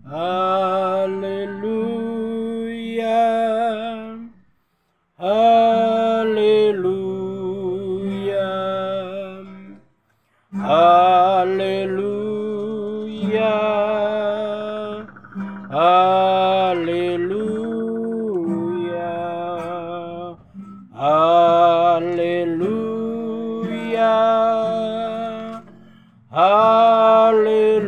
Haleluya, haleluya, haleluya, haleluya, haleluya, haleluya, haleluya,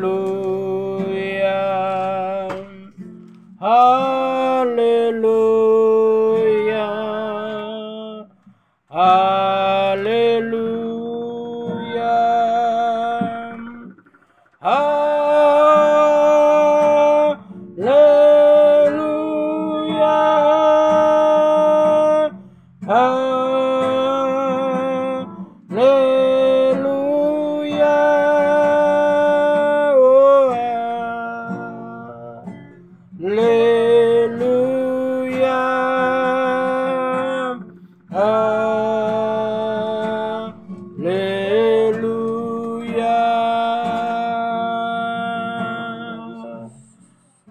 haleluya, haleluya, oh, haleluya, haleluya, haleluya,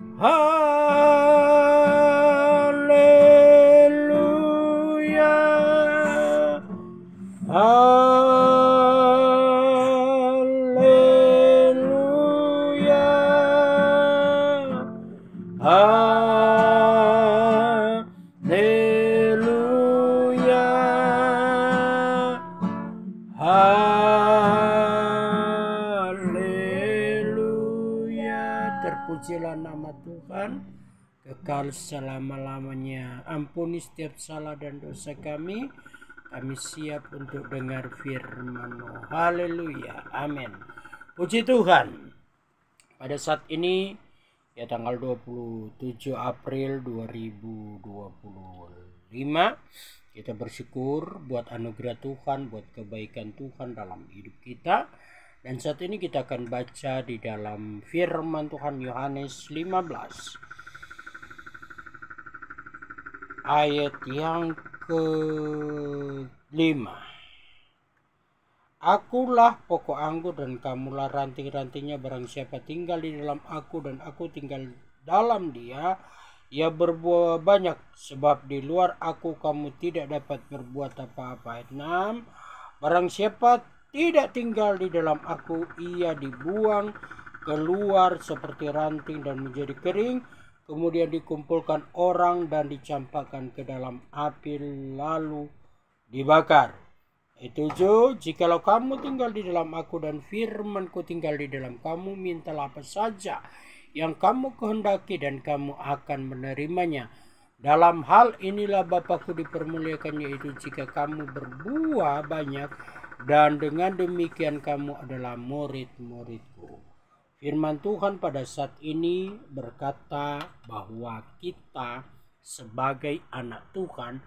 haleluya, haleluya, haleluya. Terpujilah nama Tuhan kekal selama-lamanya. Ampuni setiap salah dan dosa kami. Kami siap untuk dengar firman-Mu. Haleluya. Amin. Puji Tuhan. Pada saat ini ya tanggal 27 April 2025, kita bersyukur buat anugerah Tuhan, buat kebaikan Tuhan dalam hidup kita. Dan saat ini kita akan baca di dalam firman Tuhan Yohanes 15 ayat yang ke-5. Akulah pokok anggur dan kamulah ranting-rantingnya. Barang siapa tinggal di dalam aku dan aku tinggal dalam dia, ia berbuah banyak, sebab di luar aku kamu tidak dapat berbuat apa-apa. Ayat 6. Barang siapa tidak tinggal di dalam aku, ia dibuang keluar seperti ranting dan menjadi kering, kemudian dikumpulkan orang dan dicampakkan ke dalam api lalu dibakar. Ayat 7. Jikalau kamu tinggal di dalam aku dan firmanku tinggal di dalam kamu, mintalah apa saja yang kamu kehendaki dan kamu akan menerimanya. Dalam hal inilah Bapakku dipermuliakan, yaitu jika kamu berbuah banyak, dan dengan demikian kamu adalah murid-muridku. Firman Tuhan pada saat ini berkata bahwa kita sebagai anak Tuhan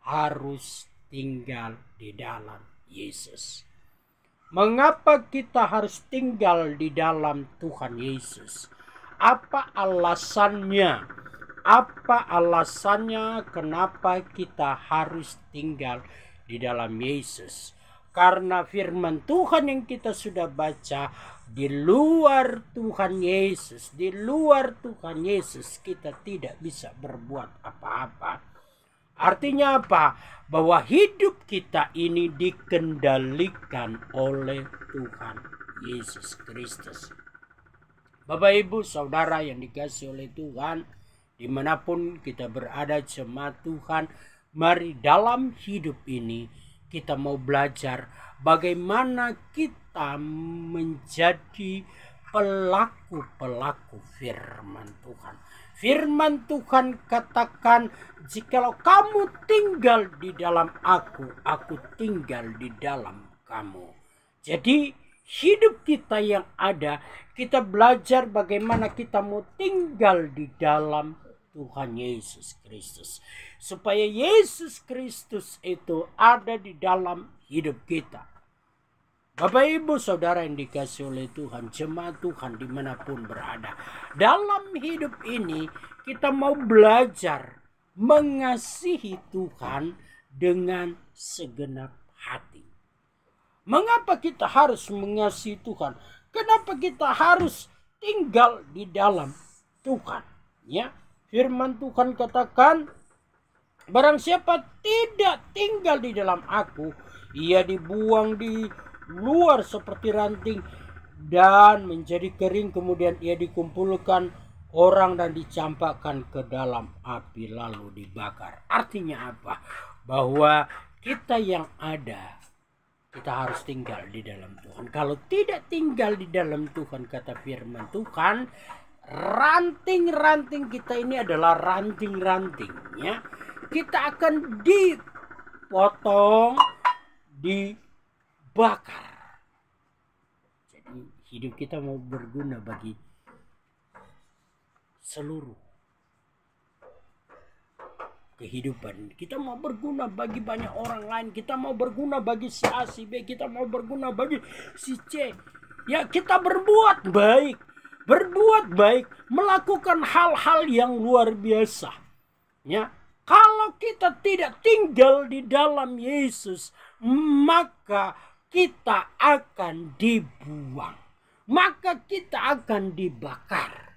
harus tinggal di dalam Yesus. Mengapa kita harus tinggal di dalam Tuhan Yesus? Apa alasannya? Apa alasannya kenapa kita harus tinggal di dalam Yesus? Karena firman Tuhan yang kita sudah baca, di luar Tuhan Yesus, di luar Tuhan Yesus kita tidak bisa berbuat apa-apa. Artinya apa? Bahwa hidup kita ini dikendalikan oleh Tuhan Yesus Kristus. Bapak Ibu Saudara yang dikasihi oleh Tuhan, dimanapun kita berada jemaat Tuhan, mari dalam hidup ini kita mau belajar bagaimana kita menjadi pelaku-pelaku firman Tuhan. Firman Tuhan katakan, jikalau kamu tinggal di dalam aku tinggal di dalam kamu. Jadi hidup kita yang ada, kita belajar bagaimana kita mau tinggal di dalam Tuhan Yesus Kristus. Supaya Yesus Kristus itu ada di dalam hidup kita. Bapak Ibu Saudara yang dikasihi oleh Tuhan, jemaat Tuhan dimanapun berada. Dalam hidup ini kita mau belajar mengasihi Tuhan dengan segenap hati. Mengapa kita harus mengasihi Tuhan? Kenapa kita harus tinggal di dalam Tuhan. Ya, firman Tuhan katakan, barang siapa tidak tinggal di dalam aku, ia dibuang di luar seperti ranting dan menjadi kering, kemudian ia dikumpulkan orang dan dicampakkan ke dalam api lalu dibakar. Artinya apa? Bahwa kita yang ada, kita harus tinggal di dalam Tuhan. Kalau tidak tinggal di dalam Tuhan, kata firman Tuhan, ranting-ranting kita ini adalah ranting-ranting, ya. Kita akan dipotong, dibakar. Jadi hidup kita mau berguna bagi seluruh kehidupan. Kita mau berguna bagi banyak orang lain. Kita mau berguna bagi si A, si B. Kita mau berguna bagi si C. Ya, kita berbuat baik. Berbuat baik. Melakukan hal-hal yang luar biasa. Ya, kalau kita tidak tinggal di dalam Yesus, maka kita akan dibuang. Maka kita akan dibakar.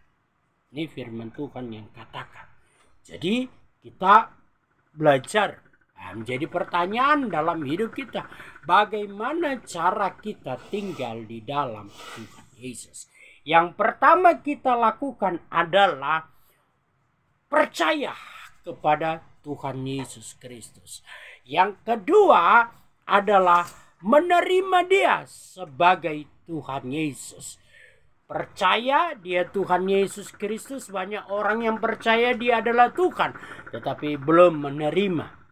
Ini firman Tuhan yang katakan. Jadi kita belajar. Menjadi pertanyaan dalam hidup kita. Bagaimana cara kita tinggal di dalam Tuhan Yesus? Yang pertama kita lakukan adalah percaya kepada Tuhan Yesus Kristus. Yang kedua adalah menerima Dia sebagai Tuhan Yesus. Percaya Dia Tuhan Yesus Kristus. Banyak orang yang percaya Dia adalah Tuhan, tetapi belum menerima.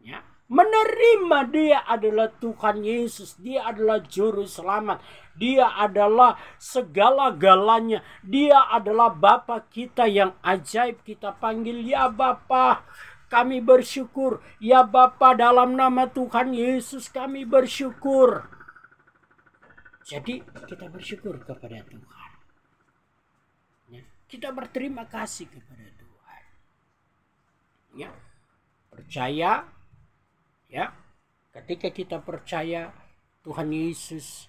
Ya, menerima Dia adalah Tuhan Yesus. Dia adalah juru selamat. Dia adalah segala-galanya. Dia adalah Bapa kita yang ajaib. Kita panggil, ya Bapa, kami bersyukur. Ya Bapa, dalam nama Tuhan Yesus kami bersyukur. Jadi kita bersyukur kepada Tuhan. Ya, kita berterima kasih kepada Tuhan. Ya, percaya. Ya, ketika kita percaya Tuhan Yesus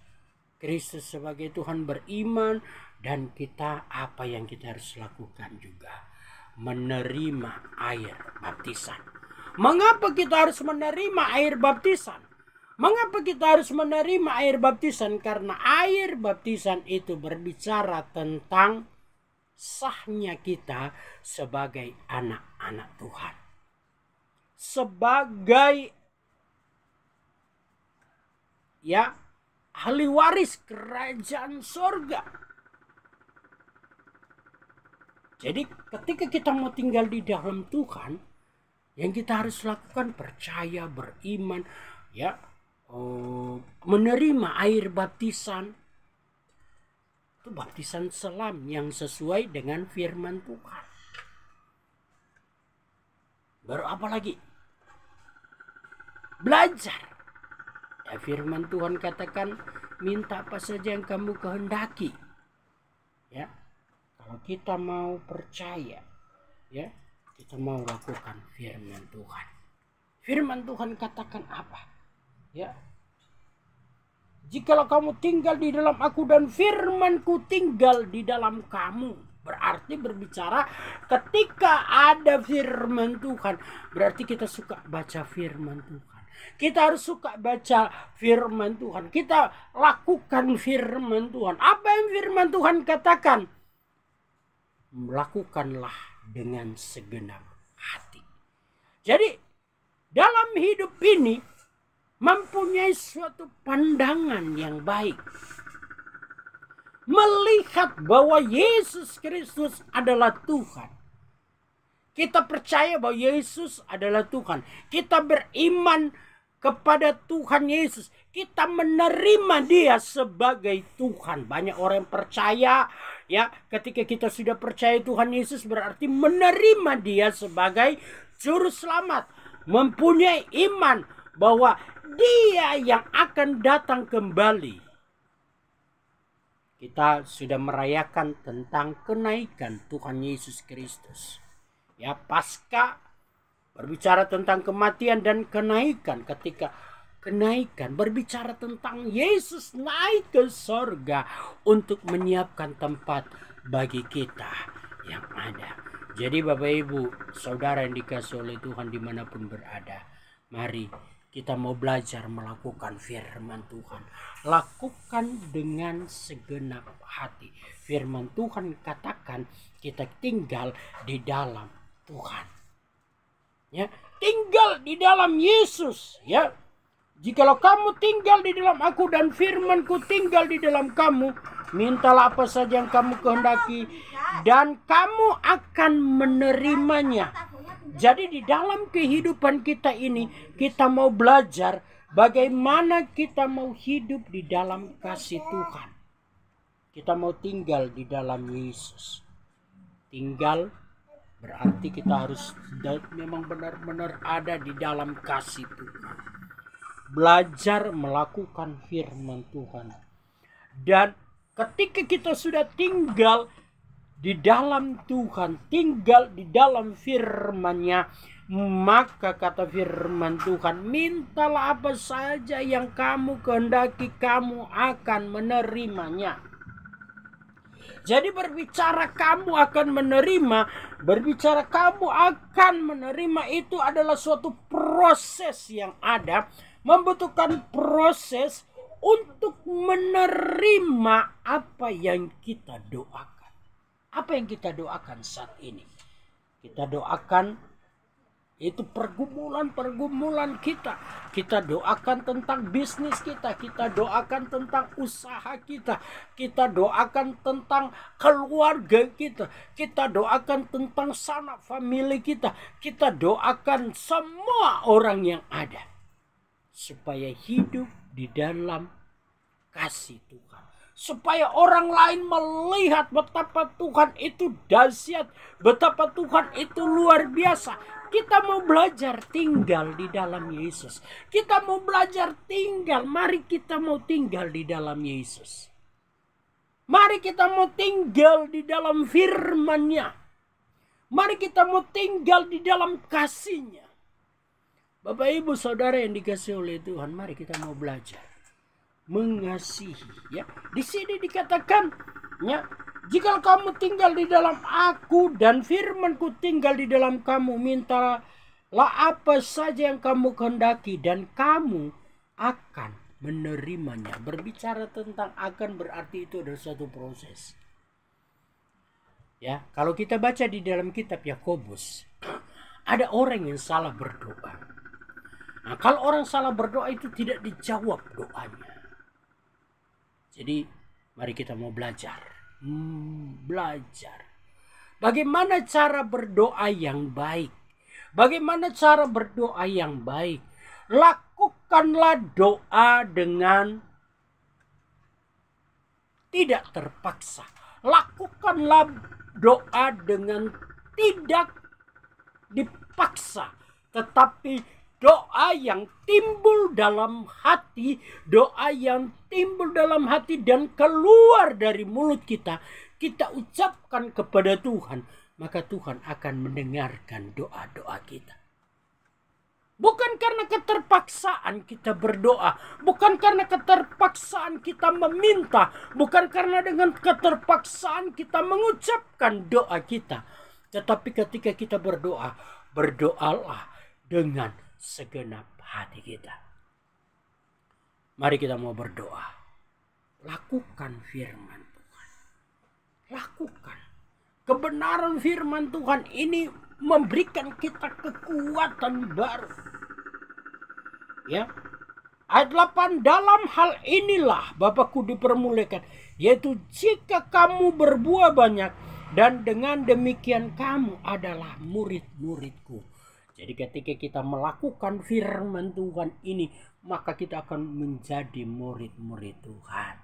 Kristus sebagai Tuhan, beriman, dan kita apa yang kita harus lakukan juga, menerima air baptisan. Mengapa kita harus menerima air baptisan? Mengapa kita harus menerima air baptisan? Karena air baptisan itu berbicara tentang sahnya kita sebagai anak-anak Tuhan. Sebagai ahli waris kerajaan sorga. Jadi ketika kita mau tinggal di dalam Tuhan, yang kita harus lakukan percaya, beriman, menerima air baptisan. Itu baptisan selam yang sesuai dengan firman Tuhan. Baru apa lagi? Belajar. Ya, firman Tuhan katakan, minta apa saja yang kamu kehendaki. Ya, kalau kita mau percaya, ya, kita mau lakukan firman Tuhan. Firman Tuhan katakan apa? Ya, jikalau kamu tinggal di dalam aku dan firmanku tinggal di dalam kamu, berarti berbicara ketika ada firman Tuhan, berarti kita suka baca firman Tuhan. Kita harus suka baca firman Tuhan. Kita lakukan firman Tuhan. Apa yang firman Tuhan katakan? Melakukanlah dengan segenap hati. Jadi dalam hidup ini mempunyai suatu pandangan yang baik. Melihat bahwa Yesus Kristus adalah Tuhan. Kita percaya bahwa Yesus adalah Tuhan. Kita beriman kepada Tuhan Yesus. Kita menerima Dia sebagai Tuhan. Banyak orang yang percaya, ya, ketika kita sudah percaya Tuhan Yesus berarti menerima Dia sebagai juru selamat. Mempunyai iman bahwa Dia yang akan datang kembali. Kita sudah merayakan tentang kenaikan Tuhan Yesus Kristus. Ya, pasca berbicara tentang kematian dan kenaikan. Ketika kenaikan berbicara tentang Yesus naik ke sorga untuk menyiapkan tempat bagi kita. ada. Jadi Bapak Ibu, saudara yang dikasih oleh Tuhan dimanapun berada, mari kita mau belajar melakukan firman Tuhan. Lakukan dengan segenap hati. Firman Tuhan katakan kita tinggal di dalam Tuhan. Ya, tinggal di dalam Yesus, ya. Jikalau kamu tinggal di dalam aku dan firmanku tinggal di dalam kamu, mintalah apa saja yang kamu kehendaki dan kamu akan menerimanya. Jadi di dalam kehidupan kita ini, kita mau belajar bagaimana kita mau hidup di dalam kasih Tuhan. Kita mau tinggal di dalam Yesus. Tinggal berarti kita harus memang benar-benar ada di dalam kasih Tuhan. Belajar melakukan firman Tuhan. Dan ketika kita sudah tinggal di dalam Tuhan, tinggal di dalam firman-Nya, maka kata firman Tuhan, mintalah apa saja yang kamu kehendaki, kamu akan menerimanya. Jadi berbicara kamu akan menerima, berbicara kamu akan menerima itu adalah suatu proses yang ada, membutuhkan proses untuk menerima apa yang kita doakan. Apa yang kita doakan saat ini? Kita doakan itu pergumulan kita. Kita doakan tentang bisnis kita. Kita doakan tentang usaha kita. Kita doakan tentang keluarga kita. Kita doakan tentang sanak famili kita. Kita doakan semua orang yang ada, supaya hidup di dalam kasih Tuhan. Supaya orang lain melihat betapa Tuhan itu dahsyat, betapa Tuhan itu luar biasa. Kita mau belajar tinggal di dalam Yesus. Kita mau belajar tinggal. Mari kita mau tinggal di dalam Yesus. Mari kita mau tinggal di dalam firman-Nya. Mari kita mau tinggal di dalam kasih-Nya. Bapak Ibu Saudara yang dikasihi oleh Tuhan, mari kita mau belajar mengasihi, ya. Di sini dikatakan, ya, jika kamu tinggal di dalam aku dan firmanku tinggal di dalam kamu, mintalah apa saja yang kamu kehendaki dan kamu akan menerimanya. Berbicara tentang akan berarti itu adalah suatu proses. Ya, kalau kita baca di dalam kitab Yakobus, ada orang yang salah berdoa. Nah, kalau orang salah berdoa itu tidak dijawab doanya. Jadi mari kita mau belajar. Belajar. Bagaimana cara berdoa yang baik? Bagaimana cara berdoa yang baik? Lakukanlah doa dengan tidak terpaksa. Lakukanlah doa dengan tidak dipaksa. Tetapi doa yang timbul dalam hati, doa yang timbul dalam hati dan keluar dari mulut kita, kita ucapkan kepada Tuhan, maka Tuhan akan mendengarkan doa-doa kita. Bukan karena keterpaksaan kita berdoa, bukan karena keterpaksaan kita meminta, bukan karena dengan keterpaksaan kita mengucapkan doa kita. Tetapi ketika kita berdoa, berdoalah dengan segenap hati kita. Mari kita mau berdoa. Lakukan firman Tuhan. Lakukan. Kebenaran firman Tuhan ini memberikan kita kekuatan baru. Ya. Ayat 8, dalam hal inilah Bapakku dipermuliakan, yaitu jika kamu berbuah banyak dan dengan demikian kamu adalah murid-muridku. Jadi ketika kita melakukan firman Tuhan ini, maka kita akan menjadi murid-murid Tuhan.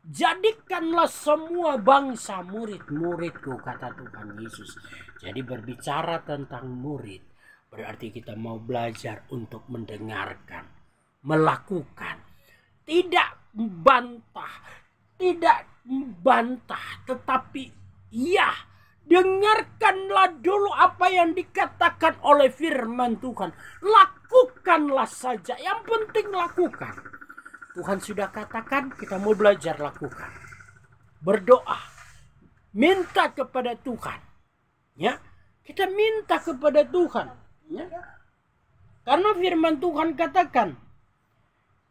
Jadikanlah semua bangsa murid-muridku, kata Tuhan Yesus. Jadi berbicara tentang murid, berarti kita mau belajar untuk mendengarkan, melakukan. Tidak membantah, tetapi ya. Dengarkanlah dulu apa yang dikatakan oleh firman Tuhan. Lakukanlah saja. Yang penting lakukan. Tuhan sudah katakan, kita mau belajar lakukan. Berdoa. Minta kepada Tuhan. Ya, kita minta kepada Tuhan. Ya. Karena firman Tuhan katakan,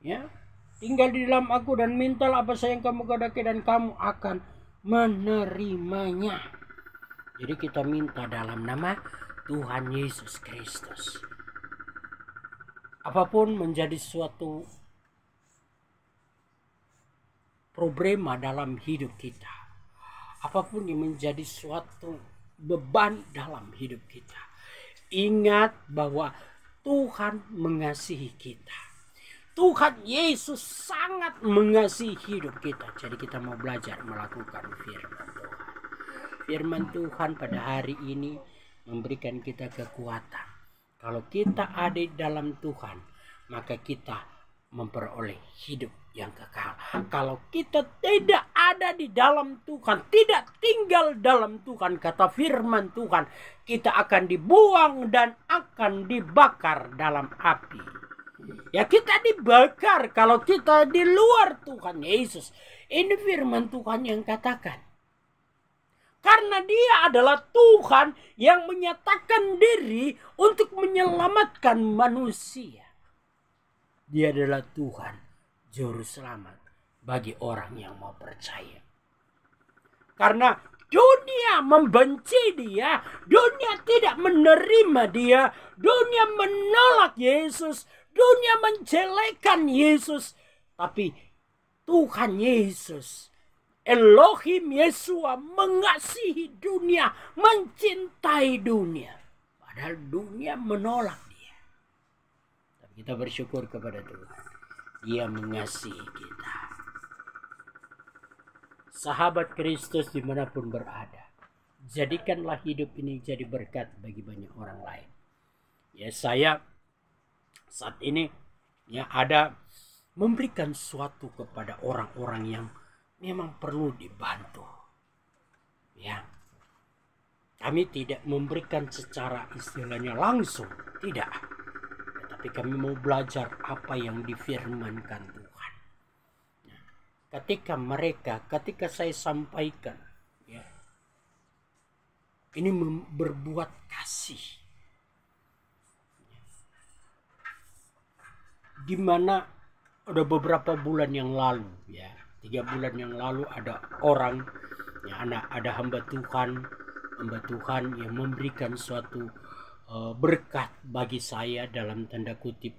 ya, tinggal di dalam aku dan mintalah apa saja yang kamu kehendaki dan kamu akan menerimanya. Jadi kita minta dalam nama Tuhan Yesus Kristus. Apapun menjadi suatu problema dalam hidup kita, apapun yang menjadi suatu beban dalam hidup kita, ingat bahwa Tuhan mengasihi kita. Tuhan Yesus sangat mengasihi hidup kita. Jadi kita mau belajar melakukan firman Tuhan. Firman Tuhan pada hari ini memberikan kita kekuatan. Kalau kita ada di dalam Tuhan, maka kita memperoleh hidup yang kekal. Kalau kita tidak ada di dalam Tuhan, tidak tinggal dalam Tuhan, kata firman Tuhan, kita akan dibuang dan akan dibakar dalam api. Ya, kita dibakar kalau kita di luar Tuhan Yesus. Ini firman Tuhan yang katakan. Karena dia adalah Tuhan yang menyatakan diri untuk menyelamatkan manusia. Dia adalah Tuhan juru selamat bagi orang yang mau percaya. Karena dunia membenci dia, dunia tidak menerima dia, dunia menolak Yesus, dunia menjelekkan Yesus. Tapi Tuhan Yesus, Elohim Yesua mengasihi dunia, mencintai dunia. Padahal dunia menolak dia. Tapi kita bersyukur kepada Tuhan. Dia mengasihi kita. Sahabat Kristus dimanapun berada, jadikanlah hidup ini jadi berkat bagi banyak orang lain. Ya, saya saat ini ya ada memberikan sesuatu kepada orang-orang yang memang perlu dibantu. Ya, kami tidak memberikan secara istilahnya langsung, tidak. Tapi kami mau belajar apa yang difirmankan Tuhan. Ketika saya sampaikan, ya, ini berbuat kasih. Di mana ada beberapa bulan yang lalu, ya, 3 bulan yang lalu ada orang, ya, ada hamba Tuhan yang memberikan suatu berkat bagi saya dalam tanda kutip,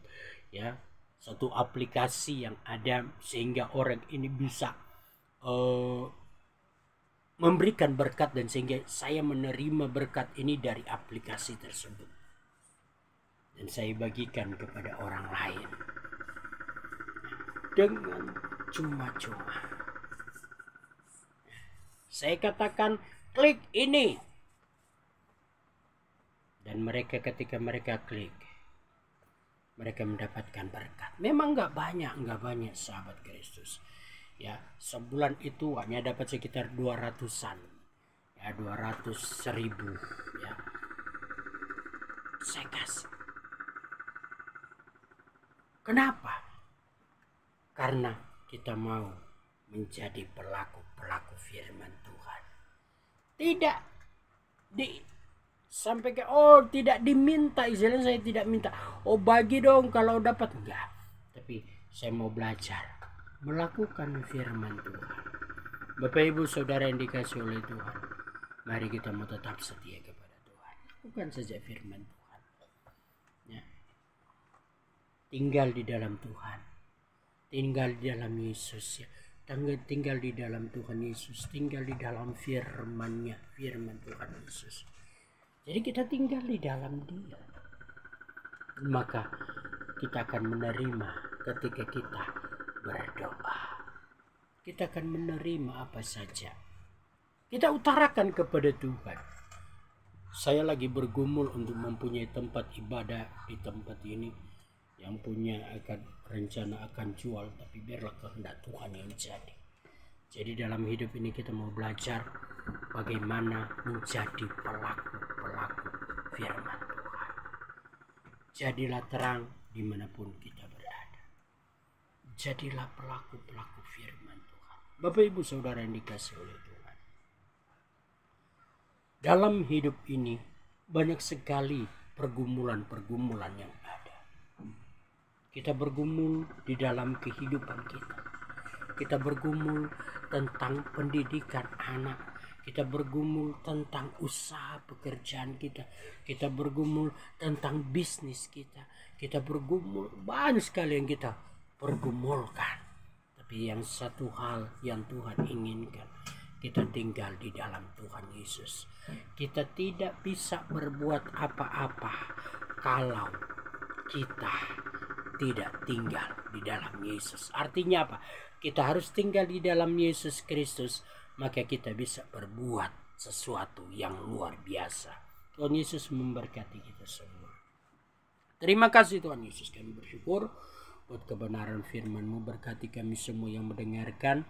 ya, satu aplikasi yang ada sehingga orang ini bisa memberikan berkat, dan sehingga saya menerima berkat ini dari aplikasi tersebut dan saya bagikan kepada orang lain dengan cuma-cuma. Saya katakan klik ini, dan mereka ketika mereka klik, mereka mendapatkan berkat. Memang nggak banyak sahabat Kristus. Ya, sebulan itu hanya dapat sekitar 200-an. Ya, 200.000, ya. Saya kasih. Kenapa? Karena kita mau menjadi pelaku firman Tuhan. Tidak sampai ke tidak diminta, istilahnya saya tidak minta, bagi dong kalau dapat, enggak. Tapi saya mau belajar melakukan firman Tuhan. Bapak Ibu Saudara yang dikasihi oleh Tuhan, mari kita mau tetap setia kepada Tuhan. Bukan saja firman Tuhan, ya. Tinggal di dalam Tuhan, tinggal di dalam Yesus, ya. Tinggal di dalam Tuhan Yesus, tinggal di dalam firman-Nya, firman Tuhan Yesus. Jadi kita tinggal di dalam Dia, maka kita akan menerima ketika kita berdoa. Kita akan menerima apa saja. Kita utarakan kepada Tuhan. Saya lagi bergumul untuk mempunyai tempat ibadah di tempat ini. Yang punya akan rencana akan jual, tapi biarlah kehendak Tuhan yang jadi. Jadi dalam hidup ini kita mau belajar bagaimana menjadi pelaku firman Tuhan. Jadilah terang dimanapun kita berada. Jadilah pelaku firman Tuhan. Bapak Ibu Saudara yang dikasihi oleh Tuhan, Dalam hidup ini banyak sekali pergumulan-pergumulan yang ada. Kita bergumul di dalam kehidupan kita. Kita bergumul tentang pendidikan anak. Kita bergumul tentang usaha pekerjaan kita. Kita bergumul tentang bisnis kita. Kita bergumul, banyak sekali yang kita pergumulkan. Tapi yang satu hal yang Tuhan inginkan, kita tinggal di dalam Tuhan Yesus. Kita tidak bisa berbuat apa-apa kalau kita tidak tinggal di dalam Yesus. Artinya apa? Kita harus tinggal di dalam Yesus Kristus, maka kita bisa berbuat sesuatu yang luar biasa. Tuhan Yesus memberkati kita semua. Terima kasih Tuhan Yesus, kami bersyukur buat kebenaran firman-Mu. Berkati kami semua yang mendengarkan.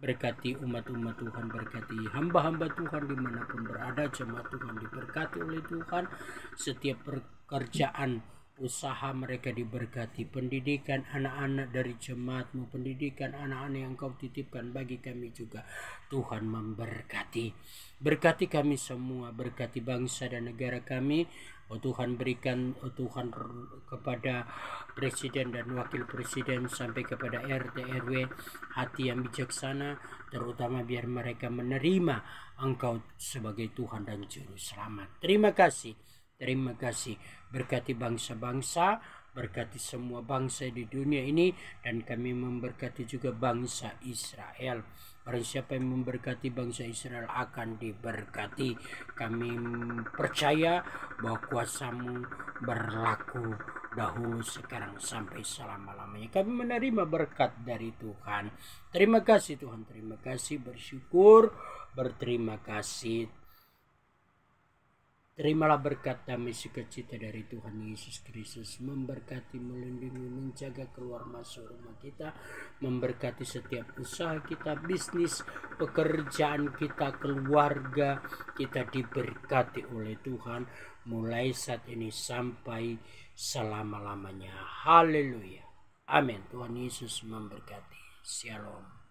Berkati umat-umat Tuhan, berkati hamba-hamba Tuhan dimanapun berada. Jemaat Tuhan diberkati oleh Tuhan. Setiap pekerjaan usaha mereka diberkati. Pendidikan anak-anak dari jemaat-Mu, pendidikan anak-anak yang Kau titipkan bagi kami juga, Tuhan memberkati. Berkati kami semua, berkati bangsa dan negara kami. Oh Tuhan, berikan Tuhan kepada presiden dan wakil presiden sampai kepada RT RW hati yang bijaksana, terutama biar mereka menerima Engkau sebagai Tuhan dan Juru Selamat. Terima kasih. Terima kasih. Berkati bangsa-bangsa, berkati semua bangsa di dunia ini, dan kami memberkati juga bangsa Israel. Barang siapa yang memberkati bangsa Israel akan diberkati. Kami percaya bahwa kuasa-Mu berlaku dahulu, sekarang, sampai selama-lamanya. Kami menerima berkat dari Tuhan. Terima kasih Tuhan, terima kasih, bersyukur, berterima kasih. Terimalah berkat damai sukacita dari Tuhan Yesus Kristus, memberkati, melindungi, menjaga keluar masuk rumah kita, memberkati setiap usaha kita, bisnis, pekerjaan kita, keluarga kita diberkati oleh Tuhan mulai saat ini sampai selama-lamanya. Haleluya. Amin. Tuhan Yesus memberkati. Shalom.